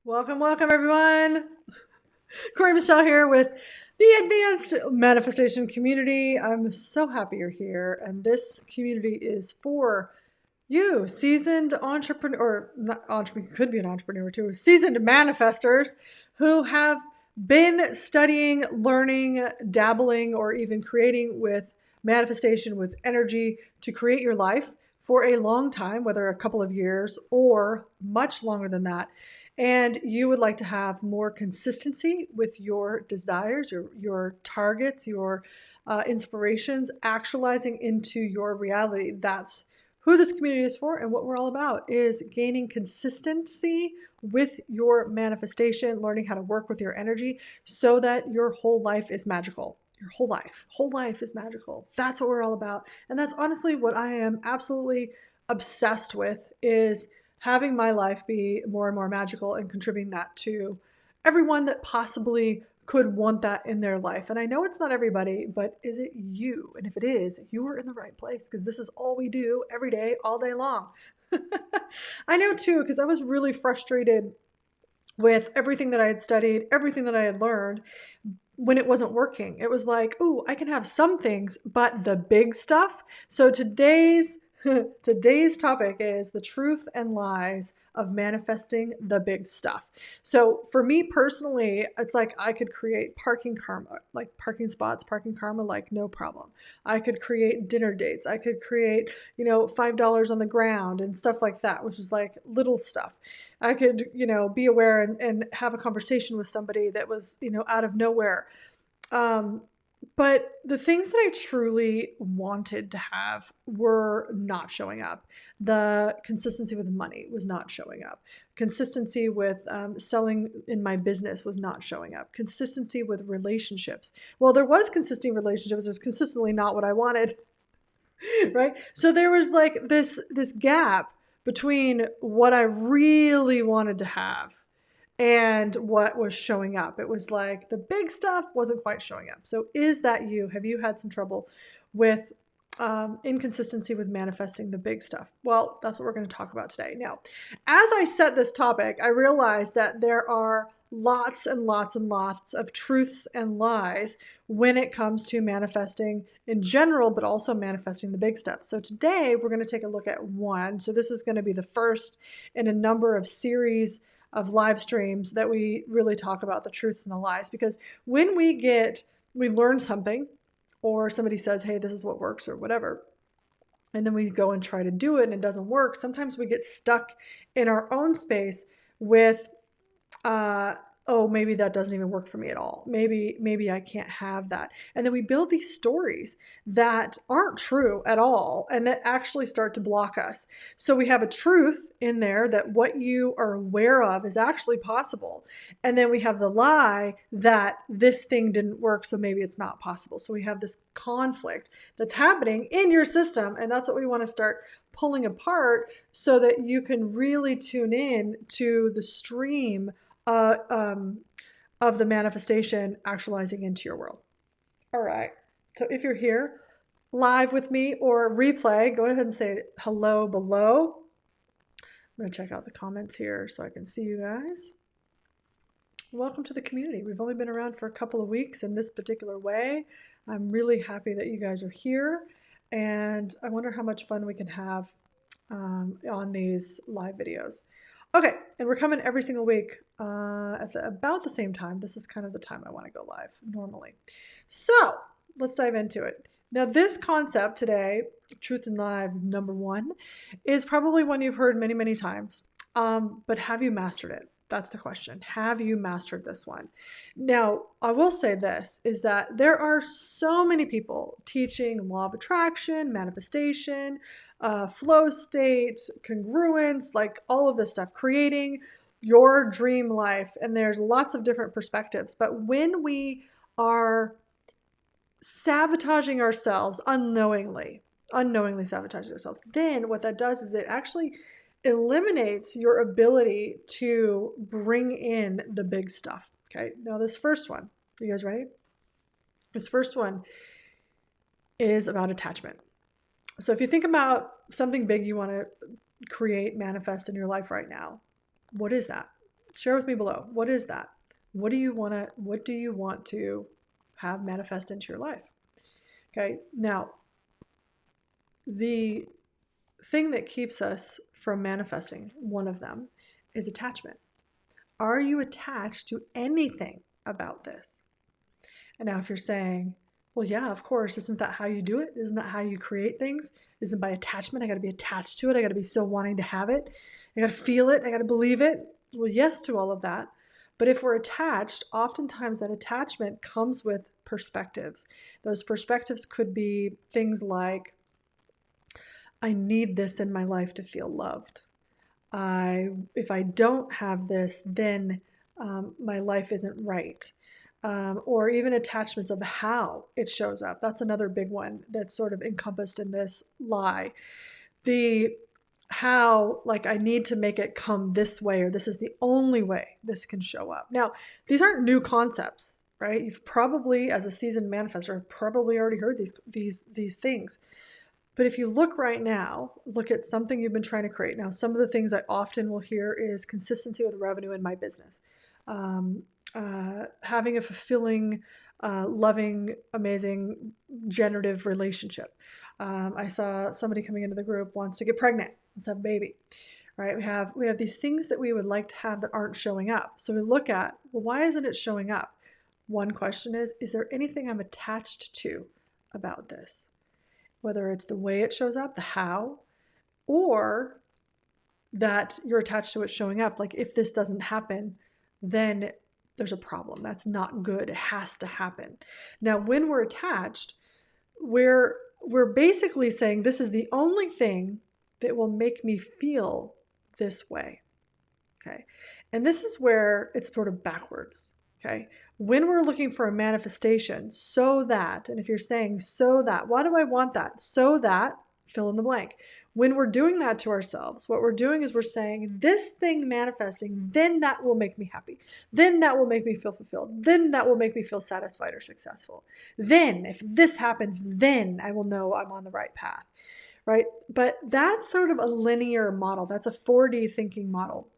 Welcome, welcome, everyone. Cory Michelle here with the Advanced Manifestation Community. I'm so happy you're here, and this community is for you, seasoned entrepreneur, or not entrepreneur, could be an entrepreneur too, seasoned manifestors who have been studying, learning, dabbling, or even creating with manifestation with energy to create your life for a long time, whether a couple of years or much longer than that. And you would like to have more consistency with your desires, your targets, your inspirations actualizing into your reality. That's who this community is for, and what we're all about is gaining consistency with your manifestation, learning how to work with your energy so that your whole life is magical. Your whole life is magical. That's what we're all about. And that's honestly what I am absolutely obsessed with, is having my life be more and more magical and contributing that to everyone that possibly could want that in their life. And I know it's not everybody, but is it you? And if it is, you are in the right place, because this is all we do every day, all day long. I know too, because I was really frustrated with everything that I had studied, everything that I had learned when it wasn't working. It was like, oh, I can have some things, but the big stuff. So today's topic is the truth and lies of manifesting the big stuff. So for me personally, it's like I could create parking karma, like parking spots, parking karma, like no problem. I could create dinner dates. I could create, $5 on the ground and stuff like that, which is like little stuff. I could, be aware and have a conversation with somebody that was, out of nowhere. Um, but the things that I truly wanted to have were not showing up. The consistency with money was not showing up. Consistency with selling in my business was not showing up. Consistency with relationships. Well, there was consistency in relationships. It's consistently not what I wanted. Right? So there was like this gap between what I really wanted to have and what was showing up. It was like the big stuff wasn't quite showing up. So is that you? Have you had some trouble with inconsistency with manifesting the big stuff? Well, that's what we're going to talk about today. Now, as I set this topic, I realized that there are lots and lots and lots of truths and lies when it comes to manifesting in general, but also manifesting the big stuff. So today we're going to take a look at one. So this is going to be the first in a number of series of live streams that we really talk about the truths and the lies. Because when we learn something, or somebody says, hey, this is what works or whatever, and then we go and try to do it and it doesn't work, sometimes we get stuck in our own space with uh, oh, maybe that doesn't even work for me at all. Maybe I can't have that. And then we build these stories that aren't true at all and that actually start to block us. So we have a truth in there that what you are aware of is actually possible. And then we have the lie that this thing didn't work, so maybe it's not possible. So we have this conflict that's happening in your system, and that's what we want to start pulling apart so that you can really tune in to the stream uh, um, of the manifestation actualizing into your world. All right. So if you're here live with me or replay, go ahead and say hello below. I'm going to check out the comments here so I can see you guys. Welcome to the community. We've only been around for a couple of weeks in this particular way. I'm really happy that you guys are here, and I wonder how much fun we can have on these live videos. Okay, and we're coming every single week at about the same time. This is kind of the time I want to go live normally. So let's dive into it. Now, this concept today, Truth and Live number one, is probably one you've heard many, many times. But have you mastered it? That's the question. Have you mastered this one? Now, I will say this, is that there are so many people teaching law of attraction, manifestation, flow state, congruence, like all of this stuff, creating your dream life. And there's lots of different perspectives. But when we are sabotaging ourselves unknowingly sabotaging ourselves, then what that does is it actually eliminates your ability to bring in the big stuff. Okay, now this first one, you guys ready? This first one is about attachment. So if you think about something big you want to create, manifest in your life right now, what is that? Share with me below. What is that? What do you want to have manifest into your life? Okay. Now, the thing that keeps us from manifesting, one of them, is attachment. Are you attached to anything about this? And now if you're saying, well, yeah, of course, isn't that how you do it? Isn't that how you create things? Isn't by attachment? I got to be attached to it. I got to be so wanting to have it. I got to feel it. I got to believe it. Well, yes to all of that. But if we're attached, oftentimes that attachment comes with perspectives. Those perspectives could be things like, I need this in my life to feel loved. If I don't have this, then my life isn't right. Or even attachments of how it shows up. That's another big one that's sort of encompassed in this lie. The how, like, I need to make it come this way, or this is the only way this can show up. Now, these aren't new concepts, right? You've probably, as a seasoned manifestor, probably already heard these things. But if you look right now, look at something you've been trying to create. Now, some of the things I often will hear is consistency with revenue in my business. Having a fulfilling, loving, amazing, generative relationship. I saw somebody coming into the group wants to get pregnant, wants to have a baby, right? We have these things that we would like to have that aren't showing up. So we look at, well, why isn't it showing up? One question is there anything I'm attached to about this? Whether it's the way it shows up, the how, or that you're attached to it showing up. Like, if this doesn't happen, then there's a problem. That's not good. It has to happen. Now, when we're attached, we're basically saying this is the only thing that will make me feel this way. Okay. And this is where it's sort of backwards. Okay. When we're looking for a manifestation, so that, and if you're saying so that, why do I want that? So that, fill in the blank. When we're doing that to ourselves, what we're doing is we're saying this thing manifesting, then that will make me happy. Then that will make me feel fulfilled. Then that will make me feel satisfied or successful. Then if this happens, then I will know I'm on the right path, right? But that's sort of a linear model. That's a 4D thinking model.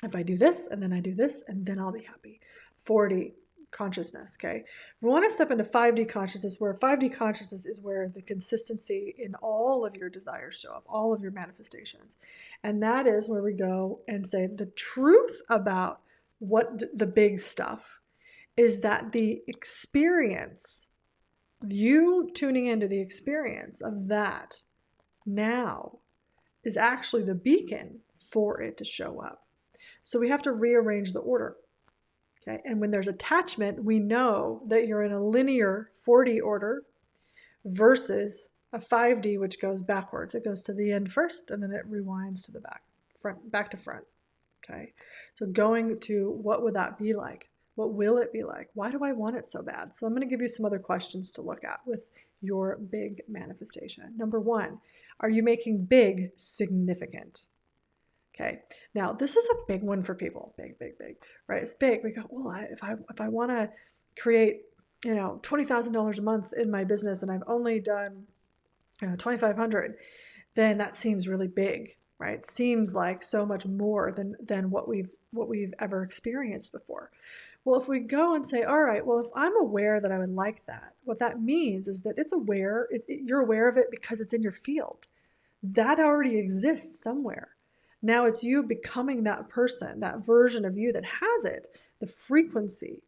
If I do this, and then I do this, and then I'll be happy. 4D consciousness, okay? We want to step into 5D consciousness, where 5D consciousness is where the consistency in all of your desires show up, all of your manifestations. And that is where we go and say the truth about what the big stuff is, that the experience, you tuning into the experience of that now, is actually the beacon for it to show up. So we have to rearrange the order. Okay, and when there's attachment, we know that you're in a linear 4D order versus a 5D, which goes backwards. It goes to the end first, and then it rewinds to the back to front. Okay, so going to, what would that be like? What will it be like? Why do I want it so bad? So I'm going to give you some other questions to look at with your big manifestation. Number one, are you making big significant? Okay, now this is a big one for people. Big, right? It's big. We go, well, if I want to create, $20,000 a month in my business, and I've only done, $2,500, then that seems really big, right? Seems like so much more than what we've ever experienced before. Well, if we go and say, all right, well, if I'm aware that I would like that, what that means is that it's aware. You're aware of it because it's in your field. That already exists somewhere. Now it's you becoming that person, that version of you that has it, the frequency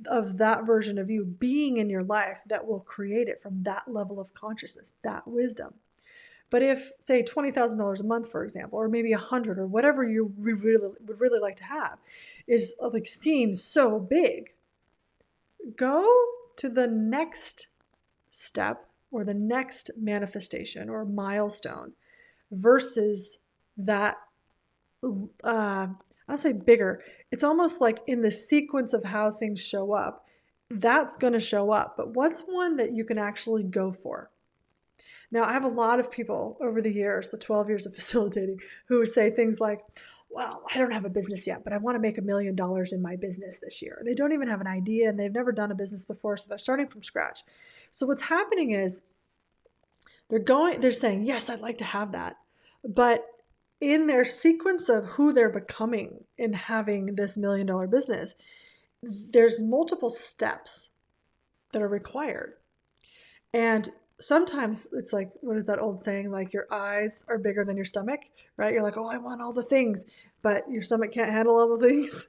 of that version of you being in your life that will create it from that level of consciousness, that wisdom. But if, say, $20,000 a month, for example, or maybe 100, or whatever you would really like to have, is like seems so big, go to the next step or the next manifestation or milestone versus that, I'll say bigger. It's almost like in the sequence of how things show up, that's going to show up. But what's one that you can actually go for? Now, I have a lot of people over the years, the 12 years of facilitating, who say things like, well, I don't have a business yet, but I want to make $1 million in my business this year. They don't even have an idea, and they've never done a business before, so they're starting from scratch. So what's happening is they're saying, yes, I'd like to have that, but in their sequence of who they're becoming in having this $1 million business, there's multiple steps that are required. And sometimes it's like, what is that old saying? Like your eyes are bigger than your stomach, right? You're like, oh, I want all the things, but your stomach can't handle all the things,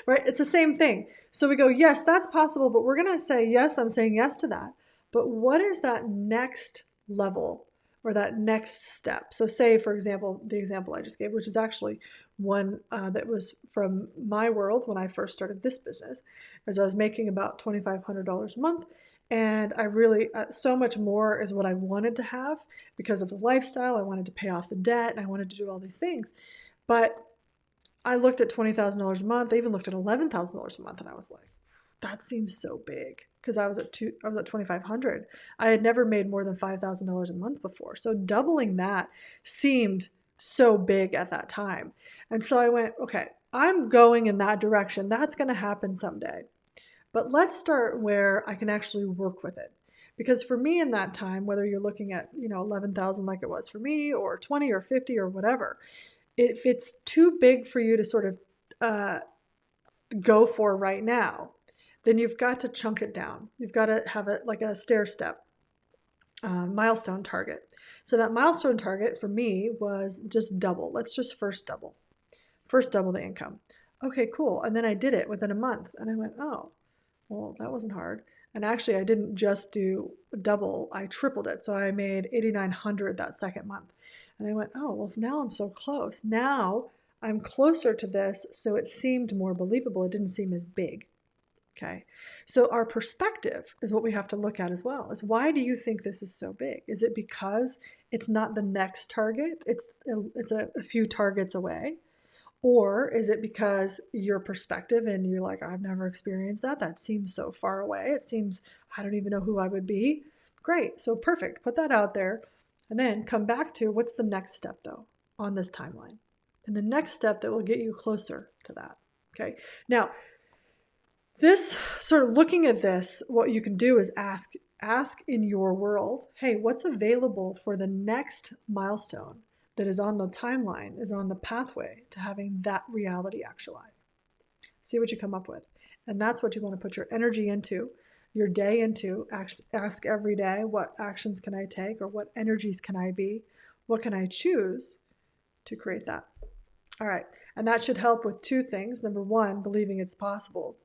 right? It's the same thing. So we go, yes, that's possible, but we're going to say, yes, I'm saying yes to that. But what is that next level or that next step? So say, for example, the example I just gave, which is actually one that was from my world when I first started this business, as I was making about $2,500 a month. And I really, so much more is what I wanted to have because of the lifestyle. I wanted to pay off the debt and I wanted to do all these things. But I looked at $20,000 a month. I even looked at $11,000 a month, and I was like, that seems so big because I was at 2,500. I had never made more than $5,000 a month before. So doubling that seemed so big at that time. And so I went, okay, I'm going in that direction. That's going to happen someday. But let's start where I can actually work with it. Because for me in that time, whether you're looking at, 11,000 like it was for me, or 20 or 50 or whatever, if it's too big for you to sort of go for right now, then you've got to chunk it down. You've got to have it like a stair step milestone target. So that milestone target for me was just double. Let's just first double the income. Okay, cool. And then I did it within a month and I went, oh, well, that wasn't hard. And actually, I didn't just do double, I tripled it. So I made 8,900 that second month. And I went, oh, well, now I'm so close. Now I'm closer to this, so it seemed more believable. It didn't seem as big. Okay. So our perspective is what we have to look at as well. Is why do you think this is so big? Is it because it's not the next target? It's a few targets away. Or is it because your perspective and you're like, I've never experienced that. That seems so far away. It seems, I don't even know who I would be. Great. So perfect. Put that out there and then come back to what's the next step though on this timeline. And the next step that will get you closer to that. Okay. Now, this sort of looking at this, what you can do is ask in your world, hey, what's available for the next milestone that is on the timeline, is on the pathway to having that reality actualize. See what you come up with. And that's what you want to put your energy into, your day into. Ask every day, what actions can I take, or what energies can I be? What can I choose to create that? All right. And that should help with two things. Number one, believing it's possible.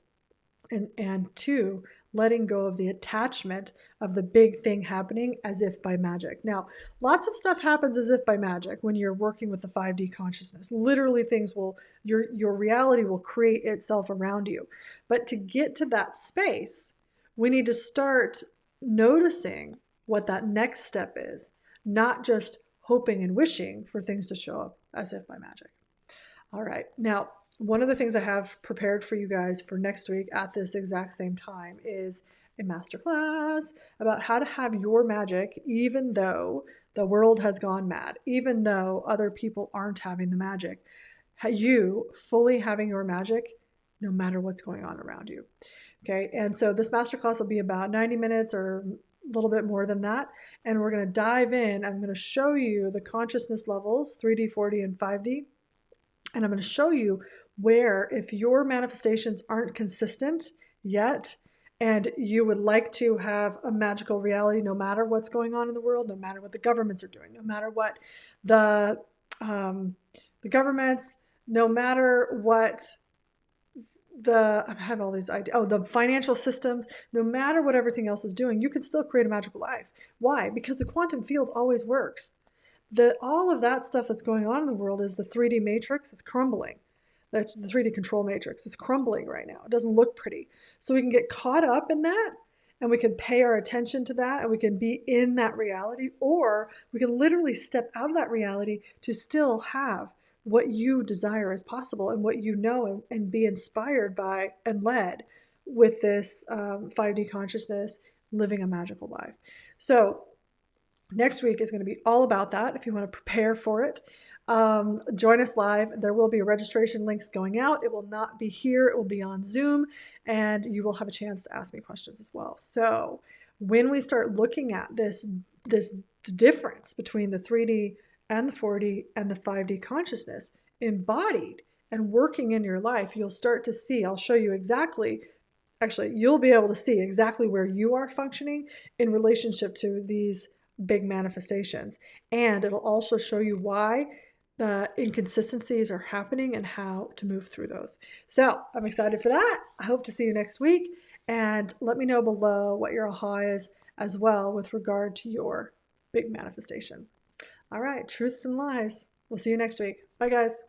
And two, letting go of the attachment of the big thing happening as if by magic. Now, lots of stuff happens as if by magic when you're working with the 5D consciousness. Literally things will, your reality will create itself around you. But to get to that space, we need to start noticing what that next step is, not just hoping and wishing for things to show up as if by magic. All right. Now, one of the things I have prepared for you guys for next week at this exact same time is a masterclass about how to have your magic even though the world has gone mad, even though other people aren't having the magic. You fully having your magic no matter what's going on around you. Okay, and so this masterclass will be about 90 minutes or a little bit more than that. And we're going to dive in. I'm going to show you the consciousness levels, 3D, 4D, and 5D. And I'm going to show you where if your manifestations aren't consistent yet, and you would like to have a magical reality no matter what's going on in the world, no matter what the governments are doing, no matter what the governments, no matter what I have all these ideas, the financial systems, no matter what everything else is doing, you can still create a magical life. Why? Because the quantum field always works. All of that stuff that's going on in the world is the 3D matrix. It's crumbling. That's the 3D control matrix. It's crumbling right now. It doesn't look pretty. So we can get caught up in that and we can pay our attention to that and we can be in that reality, or we can literally step out of that reality to still have what you desire as possible and what you know, and be inspired by and led with this 5D consciousness, living a magical life. So next week is going to be all about that. If you want to prepare for it, join us live. There will be registration links going out. It will not be here. It will be on Zoom, and you will have a chance to ask me questions as well. So when we start looking at this difference between the 3D and the 4D and the 5D consciousness embodied and working in your life, you'll start to see, I'll show you exactly, actually, you'll be able to see exactly where you are functioning in relationship to these big manifestations. And it'll also show you why the inconsistencies are happening and how to move through those. So I'm excited for that. I hope to see you next week. And let me know below what your aha is as well with regard to your big manifestation. All right, truths and lies. We'll see you next week. Bye, guys.